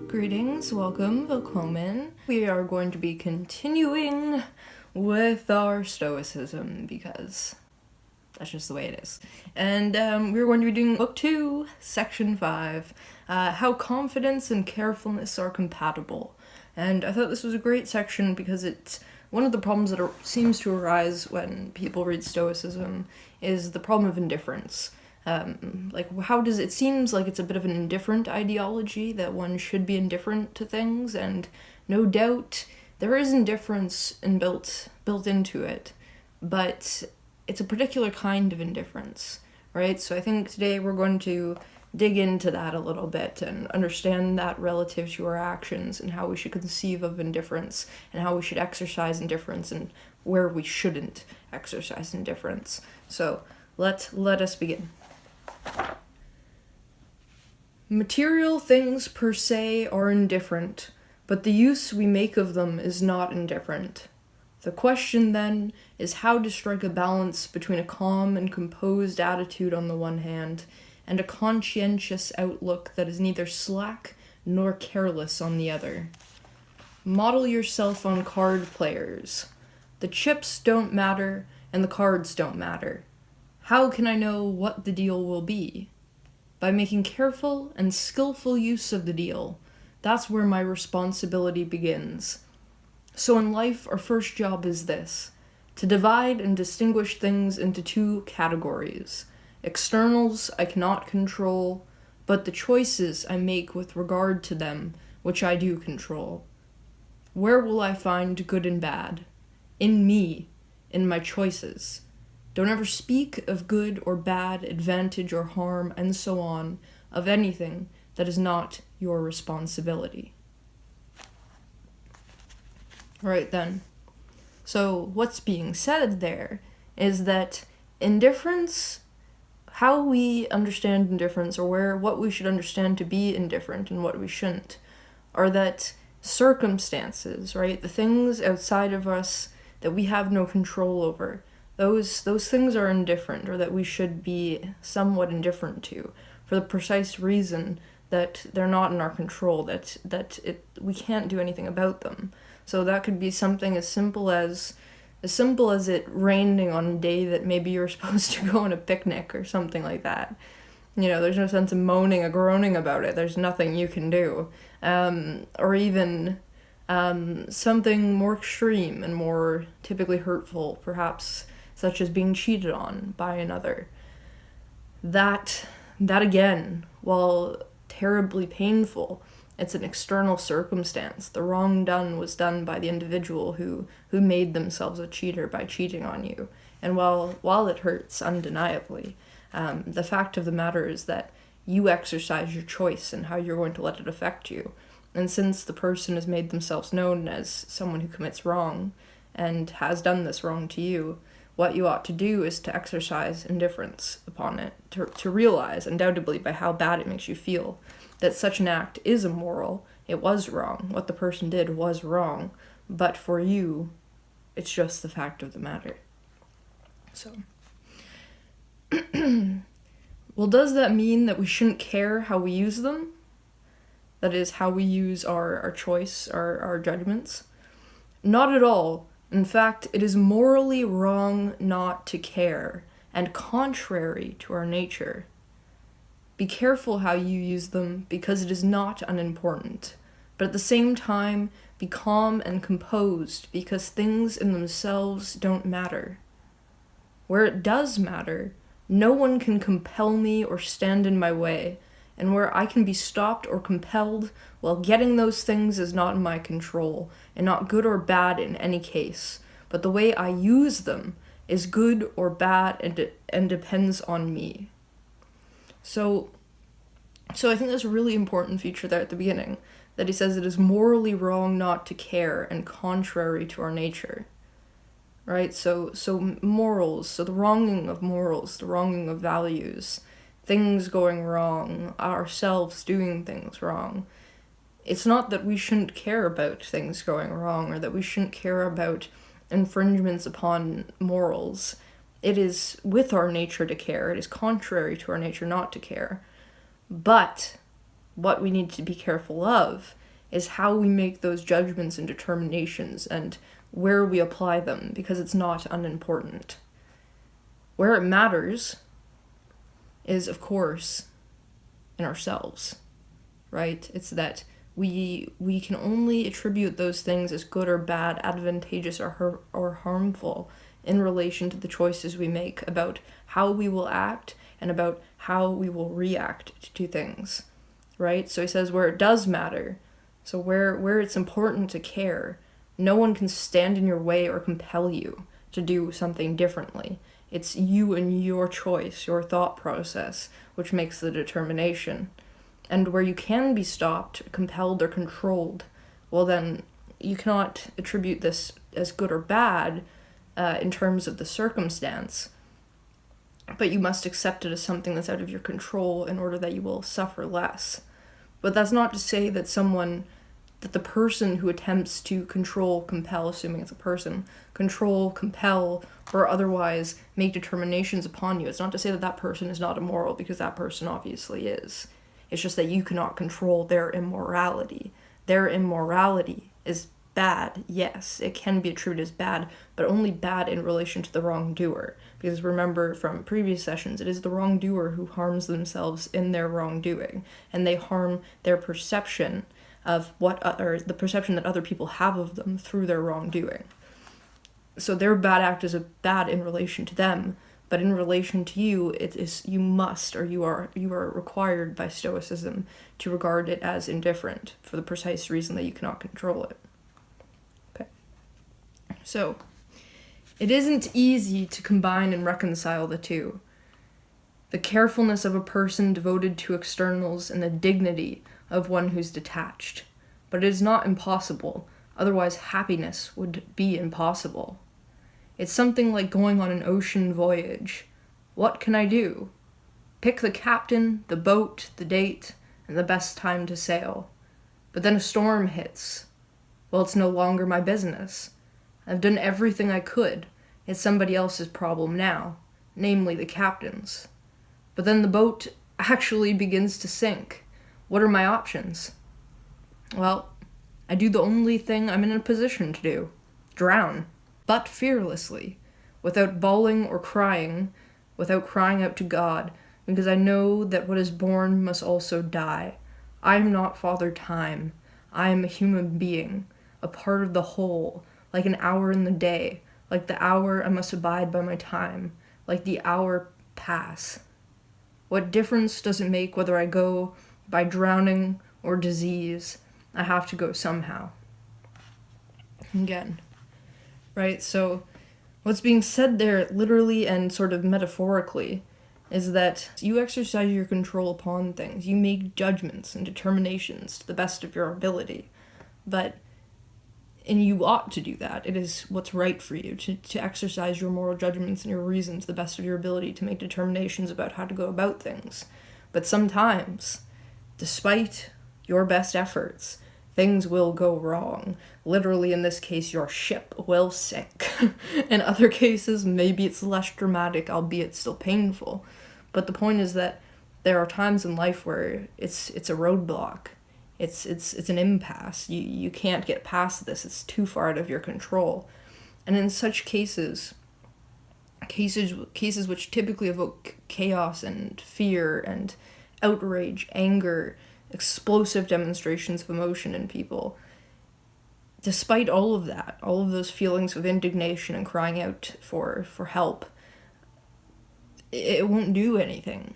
Greetings, welcome, willkommen. We are going to be continuing with our Stoicism because that's just the way it is. And we're going to be doing Book 2, Section 5, How Confidence and Carefulness Are Compatible. And I thought this was a great section because it's one of the problems that seems to arise when people read Stoicism is the problem of indifference. It seems like it's a bit of an indifferent ideology, that one should be indifferent to things, and no doubt there is indifference built into it, but it's a particular kind of indifference, right? So I think today we're going to dig into that a little bit and understand that relative to our actions and how we should conceive of indifference and how we should exercise indifference and where we shouldn't exercise indifference. So let us begin. Material things per se are indifferent, but the use we make of them is not indifferent. The question, then, is how to strike a balance between a calm and composed attitude on the one hand, and a conscientious outlook that is neither slack nor careless on the other. Model yourself on card players. The chips don't matter, and the cards don't matter. How can I know what the deal will be? By making careful and skillful use of the deal. That's where my responsibility begins. So in life, our first job is this: to divide and distinguish things into two categories. Externals I cannot control, but the choices I make with regard to them, which I do control. Where will I find good and bad? In me, in my choices. Don't ever speak of good or bad, advantage or harm, and so on, of anything that is not your responsibility. Right then. So what's being said there is that indifference, how we understand indifference, or what we should understand to be indifferent and what we shouldn't, are that circumstances, right, the things outside of us that we have no control over, those things are indifferent, or that we should be somewhat indifferent to, for the precise reason that they're not in our control, that we can't do anything about them. So that could be something as simple as it raining on a day that maybe you're supposed to go on a picnic or something like that. You know, there's no sense in moaning or groaning about it. There's nothing you can do. Or even something more extreme and more typically hurtful, perhaps, such as being cheated on by another. That again, while terribly painful, it's an external circumstance. The wrong done was done by the individual who made themselves a cheater by cheating on you. And while it hurts undeniably, the fact of the matter is that you exercise your choice in how you're going to let it affect you. And since the person has made themselves known as someone who commits wrong and has done this wrong to you, what you ought to do is to exercise indifference upon it, to realize, undoubtedly by how bad it makes you feel, that such an act is immoral, it was wrong, what the person did was wrong, but for you, it's just the fact of the matter. So, well, does that mean that we shouldn't care how we use them? That is, how we use our choice, our judgments? Not at all. In fact, it is morally wrong not to care, and contrary to our nature. Be careful how you use them, because it is not unimportant. But at the same time, be calm and composed, because things in themselves don't matter. Where it does matter, no one can compel me or stand in my way, and where I can be stopped or compelled, well, getting those things is not in my control, and not good or bad in any case, but the way I use them is good or bad and depends on me. So I think that's a really important feature there at the beginning, that he says it is morally wrong not to care and contrary to our nature. Right? So morals, so the wronging of morals, the wronging of values, things going wrong, ourselves doing things wrong. It's not that we shouldn't care about things going wrong or that we shouldn't care about infringements upon morals. it is with our nature to care. It is contrary to our nature not to care. But what we need to be careful of is how we make those judgments and determinations and where we apply them, because it's not unimportant. Where it matters is, of course, in ourselves, right? It's that we can only attribute those things as good or bad, advantageous or harmful in relation to the choices we make about how we will act and about how we will react to things, right? So he says where it does matter, so where it's important to care, no one can stand in your way or compel you to do something differently. It's you and your choice, your thought process, which makes the determination. And where you can be stopped, compelled, or controlled, well then, you cannot attribute this as good or bad in terms of the circumstance, but you must accept it as something that's out of your control in order that you will suffer less. But that's not to say that the person who attempts to control, compel, assuming it's a person, control, compel, or otherwise make determinations upon you, it's not to say that that person is not immoral, because that person obviously is. It's just that you cannot control their immorality. Their immorality is bad, yes, it can be attributed as bad, but only bad in relation to the wrongdoer. Because remember from previous sessions, it is the wrongdoer who harms themselves in their wrongdoing, and they harm their perception of the perception that other people have of them through their wrongdoing. So their bad act is bad in relation to them, but in relation to you, it is you are required by Stoicism to regard it as indifferent for the precise reason that you cannot control it. Okay. So, it isn't easy to combine and reconcile the two. The carefulness of a person devoted to externals and the dignity of one who's detached. But it is not impossible, otherwise happiness would be impossible. It's something like going on an ocean voyage. What can I do? Pick the captain, the boat, the date, and the best time to sail. But then a storm hits. Well, it's no longer my business. I've done everything I could. It's somebody else's problem now, namely the captain's. But then the boat actually begins to sink. What are my options? Well, I do the only thing I'm in a position to do. Drown. But fearlessly, without bawling or crying, without crying out to God, because I know that what is born must also die. I am not Father Time. I am a human being, a part of the whole, like an hour in the day, like the hour I must abide by my time, like the hour pass. What difference does it make whether I go by drowning or disease? I have to go somehow. Again. Right, so what's being said there, literally and sort of metaphorically, is that you exercise your control upon things. You make judgments and determinations to the best of your ability. And you ought to do that. It is what's right for you, to exercise your moral judgments and your reason to the best of your ability to make determinations about how to go about things. But sometimes, despite your best efforts, things will go wrong. Literally, in this case, your ship will sink. In other cases, maybe it's less dramatic, albeit still painful. But the point is that there are times in life where it's a roadblock. It's an impasse. You can't get past this. It's too far out of your control. And in such cases which typically evoke chaos and fear and outrage, anger, explosive demonstrations of emotion in people, despite all of that, all of those feelings of indignation and crying out for help, it won't do anything,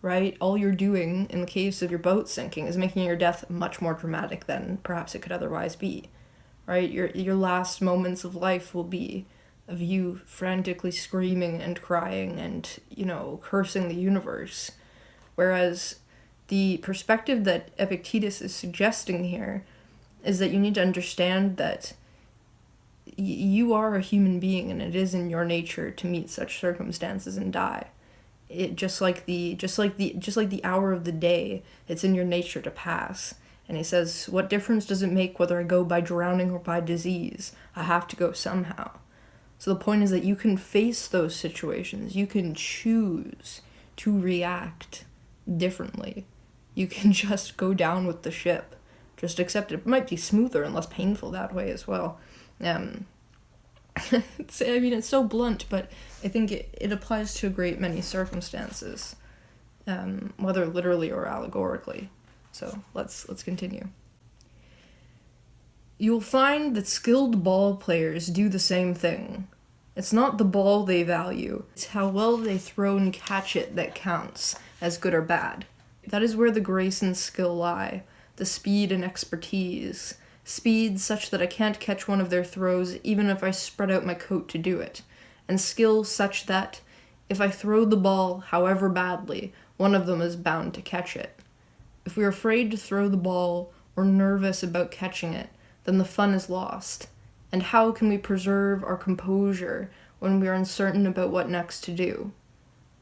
right? All you're doing in the case of your boat sinking is making your death much more dramatic than perhaps it could otherwise be, right? Your last moments of life will be of you frantically screaming and crying and, cursing the universe. Whereas the perspective that Epictetus is suggesting here is that you need to understand that you are a human being, and it is in your nature to meet such circumstances and die. It just like the hour of the day, it's in your nature to pass. And he says, what difference does it make whether I go by drowning or by disease? I have to go somehow. So the point is that you can face those situations. You can choose to react differently. You can just go down with the ship. Just accept it. It might be smoother and less painful that way as well. It's so blunt, but I think it applies to a great many circumstances, whether literally or allegorically. So let's continue. You'll find that skilled ball players do the same thing. It's not the ball they value, it's how well they throw and catch it that counts as good or bad. That is where the grace and skill lie, the speed and expertise. Speed such that I can't catch one of their throws even if I spread out my coat to do it, and skill such that, if I throw the ball however badly, one of them is bound to catch it. If we are afraid to throw the ball or nervous about catching it, then the fun is lost. And how can we preserve our composure when we are uncertain about what next to do?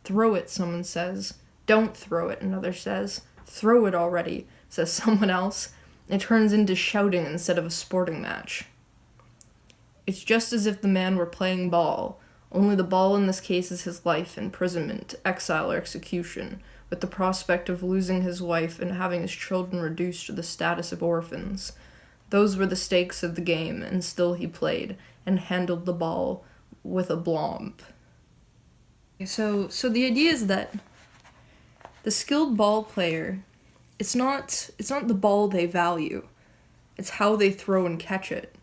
Throw it, someone says. Don't throw it, another says. Throw it already, says someone else. It turns into shouting instead of a sporting match. It's just as if the man were playing ball, only the ball in this case is his life, imprisonment, exile, or execution, with the prospect of losing his wife and having his children reduced to the status of orphans. Those were the stakes of the game, and still he played, and handled the ball with aplomb. So the idea is that the skilled ball player, it's not the ball they value, it's how they throw and catch it.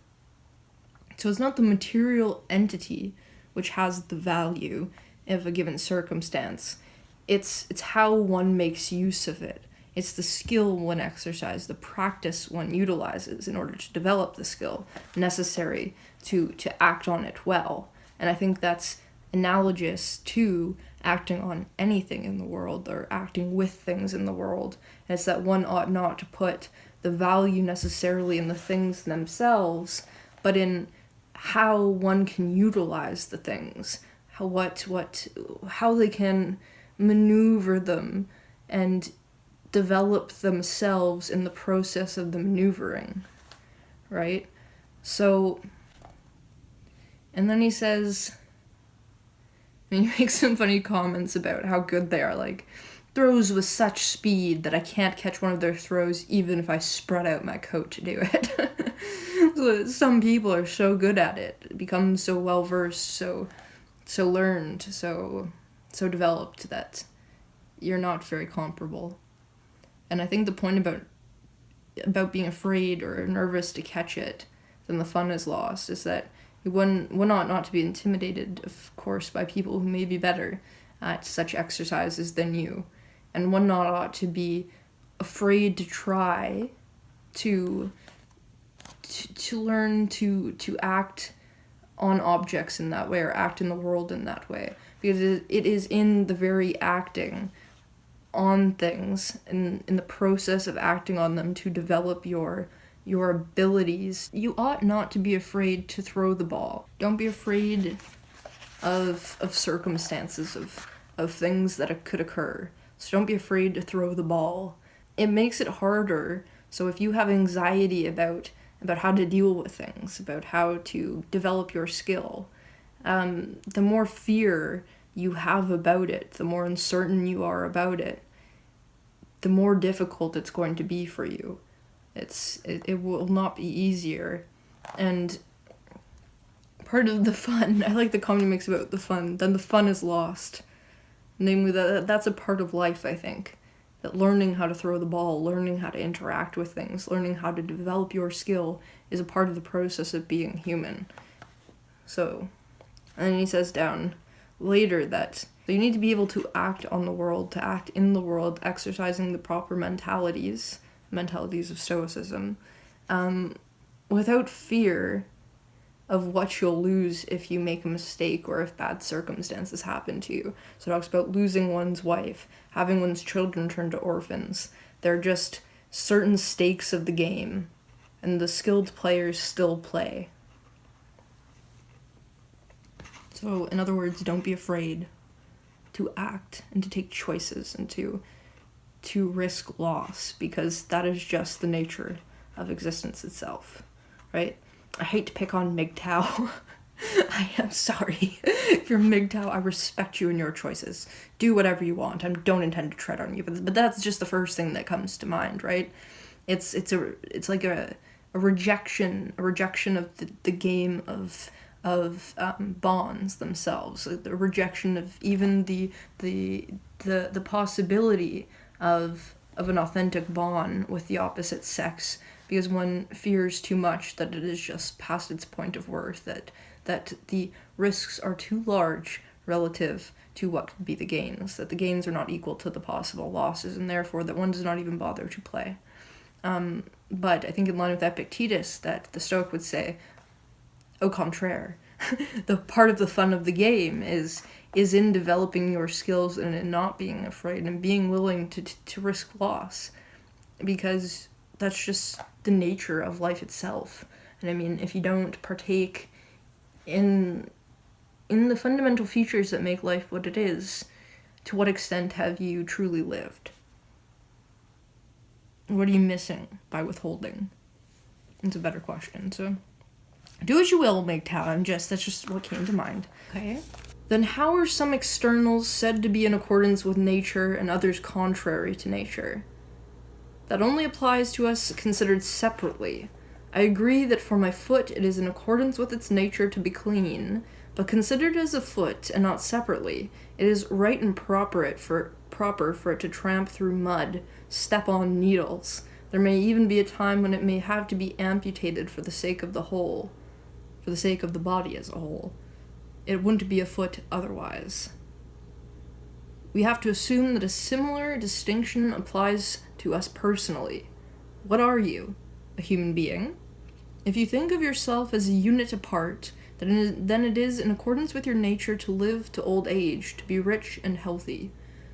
So it's not the material entity which has the value of a given circumstance, it's how one makes use of it. It's the skill one exercises, the practice one utilizes in order to develop the skill necessary to act on it well. And I think that's analogous to acting on anything in the world or acting with things in the world. And it's that one ought not to put the value necessarily in the things themselves, but in how one can utilize the things, how they can maneuver them and develop themselves in the process of the maneuvering, right? So, and then he says, he makes some funny comments about how good they are, like, throws with such speed that I can't catch one of their throws even if I spread out my coat to do it. So some people are so good at it, become so well-versed, so learned, so developed that you're not very comparable. And I think the point about being afraid or nervous to catch it, then the fun is lost, is that one ought not to be intimidated, of course, by people who may be better at such exercises than you. And one ought to be afraid to try to learn to act on objects in that way, or act in the world in that way. Because it is in the very acting on things, in the process of acting on them, to develop your abilities. You ought not to be afraid to throw the ball. Don't be afraid of circumstances, of things that could occur. So don't be afraid to throw the ball. It makes it harder. So if you have anxiety about how to deal with things, about how to develop your skill, the more fear you have about it, the more uncertain you are about it, the more difficult it's going to be for you. It will not be easier. And part of the fun, I like the comment he makes about the fun, then the fun is lost. Namely, that's a part of life, I think. That learning how to throw the ball, learning how to interact with things, learning how to develop your skill is a part of the process of being human. So, and then he says down later that you need to be able to act on the world, to act in the world, exercising the proper mentalities of Stoicism, without fear of what you'll lose if you make a mistake or if bad circumstances happen to you. So it talks about losing one's wife, having one's children turned to orphans. They're just certain stakes of the game, and the skilled players still play. So, in other words, don't be afraid to act and to take choices and to risk loss, because that is just the nature of existence itself, right? I hate to pick on MGTOW, I am sorry. If you're MGTOW, I respect you and your choices. Do whatever you want. I don't intend to tread on you, but that's just the first thing that comes to mind, right? It's like a rejection of the game of bonds themselves, a rejection of even the possibility of an authentic bond with the opposite sex, because one fears too much that it is just past its point of worth, that the risks are too large relative to what could be the gains, that the gains are not equal to the possible losses, and therefore that one does not even bother to play. But I think in line with Epictetus, that the Stoic would say, au contraire, the part of the fun of the game is in developing your skills and in not being afraid and being willing to risk loss, because that's just the nature of life itself. And I mean, if you don't partake in the fundamental features that make life what it is, to what extent have you truly lived? What are you missing by withholding? It's a better question. So do as you will, MGTOW. That's just what came to mind. Okay. Then how are some externals said to be in accordance with nature and others contrary to nature? That only applies to us considered separately. I agree that for my foot it is in accordance with its nature to be clean, but considered as a foot and not separately, it is right and proper for it to tramp through mud, step on needles. There may even be a time when it may have to be amputated for the sake of the whole, for the sake of the body as a whole. It wouldn't be a foot otherwise. We have to assume that a similar distinction applies to us personally. What are you? A human being? If you think of yourself as a unit apart, then it is in accordance with your nature to live to old age, to be rich and healthy.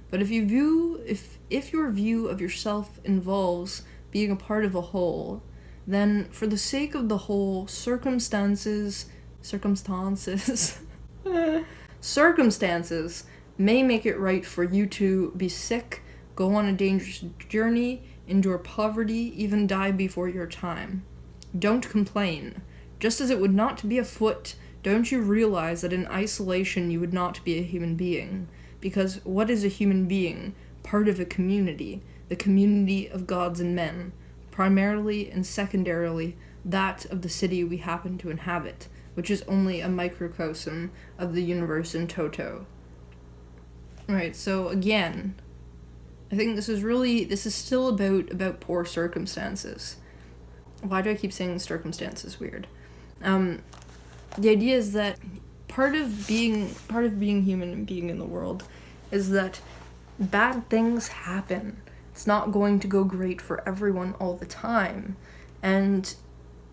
But if your view of yourself involves being a part of a whole, then for the sake of the whole, circumstances may make it right for you to be sick, go on a dangerous journey, endure poverty, even die before your time. Don't complain. Just as it would not be a foot, don't you realize that in isolation you would not be a human being? Because what is a human being? Part of a community, the community of gods and men, primarily and secondarily that of the city we happen to inhabit, which is only a microcosm of the universe in toto. Right, so again, I think this is still about poor circumstances. Why do I keep saying circumstances? Weird. The idea is that part of being human and being in the world is that bad things happen. It's not going to go great for everyone all the time, and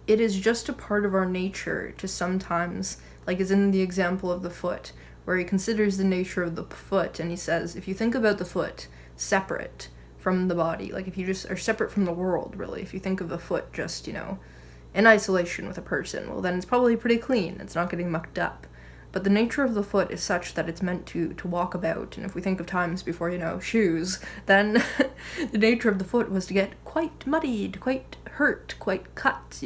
it is just a part of our nature to sometimes, like as in the example of the foot, where he considers the nature of the foot, and he says, if you think about the foot separate from the body, like if you just are separate from the world, really, if you think of the foot just, in isolation with a person, well, then it's probably pretty clean. It's not getting mucked up. But the nature of the foot is such that it's meant to walk about, and if we think of times before, shoes, then the nature of the foot was to get quite muddied, quite hurt, quite cut,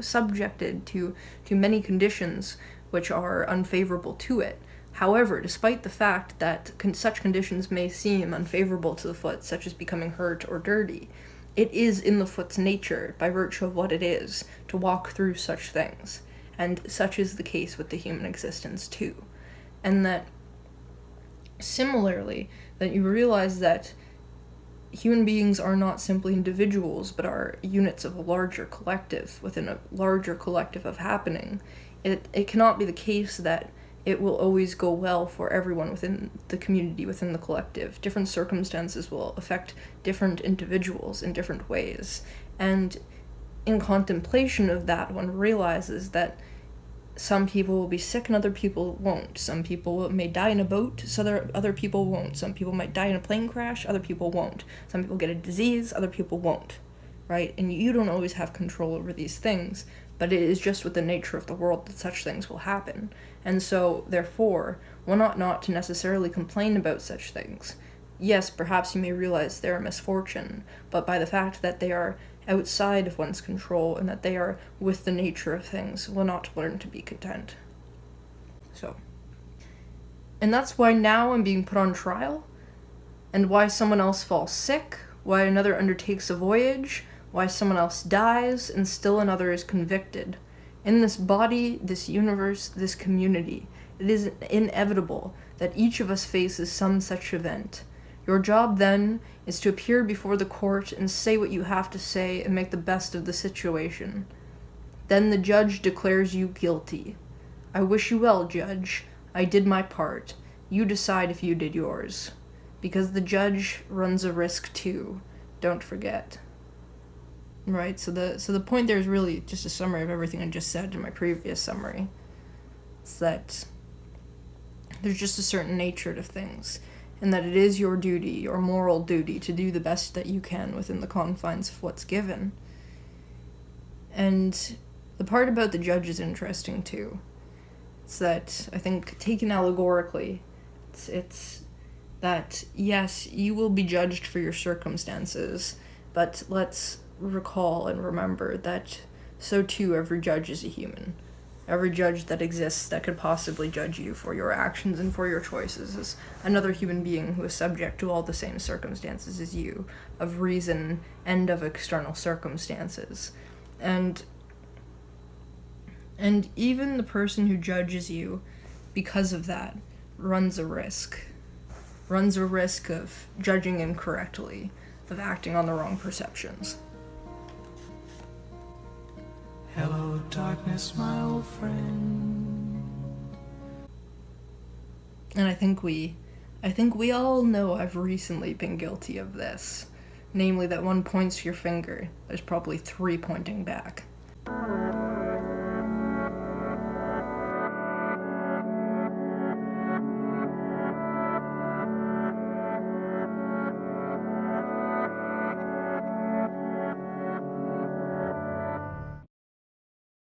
subjected to many conditions which are unfavorable to it. However, despite the fact that such conditions may seem unfavorable to the foot, such as becoming hurt or dirty, it is in the foot's nature, by virtue of what it is, to walk through such things. And such is the case with the human existence too. And that, similarly, that you realize that human beings are not simply individuals, but are units of a larger collective, within a larger collective of happening. It cannot be the case that it will always go well for everyone within the community, within the collective. Different circumstances will affect different individuals in different ways. And in contemplation of that, one realizes that some people will be sick and other people won't. Some people may die in a boat, so other people won't. Some people might die in a plane crash, other people won't. Some people get a disease, other people won't. Right? And you don't always have control over these things, but it is just with the nature of the world that such things will happen. And so, therefore, one ought not to necessarily complain about such things. Yes, perhaps you may realize they're a misfortune, but by the fact that they are outside of one's control and that they are with the nature of things, one ought to learn to be content. So, and that's why now I'm being put on trial, and why someone else falls sick, why another undertakes a voyage, why someone else dies, and still another is convicted. In this body, this universe, this community, it is inevitable that each of us faces some such event. Your job, then, is to appear before the court and say what you have to say and make the best of the situation. Then the judge declares you guilty. I wish you well, Judge. I did my part. You decide if you did yours. Because the judge runs a risk too. Don't forget. Right, so the point there is really just a summary of everything I just said in my previous summary. It's that there's just a certain nature to things, and that it is your duty, your moral duty, to do the best that you can within the confines of what's given. And the part about the judge is interesting too. It's that, I think, taken allegorically, it's that, yes, you will be judged for your circumstances, but let's recall and remember that so too every judge is a human. Every judge that exists that could possibly judge you for your actions and for your choices is another human being who is subject to all the same circumstances as you, of reason and of external circumstances. And even the person who judges you, because of that, runs a risk of judging incorrectly, of acting on the wrong perceptions. Hello, darkness, my old friend. And I think we all know I've recently been guilty of this. Namely, that one points your finger, there's probably 3 pointing back.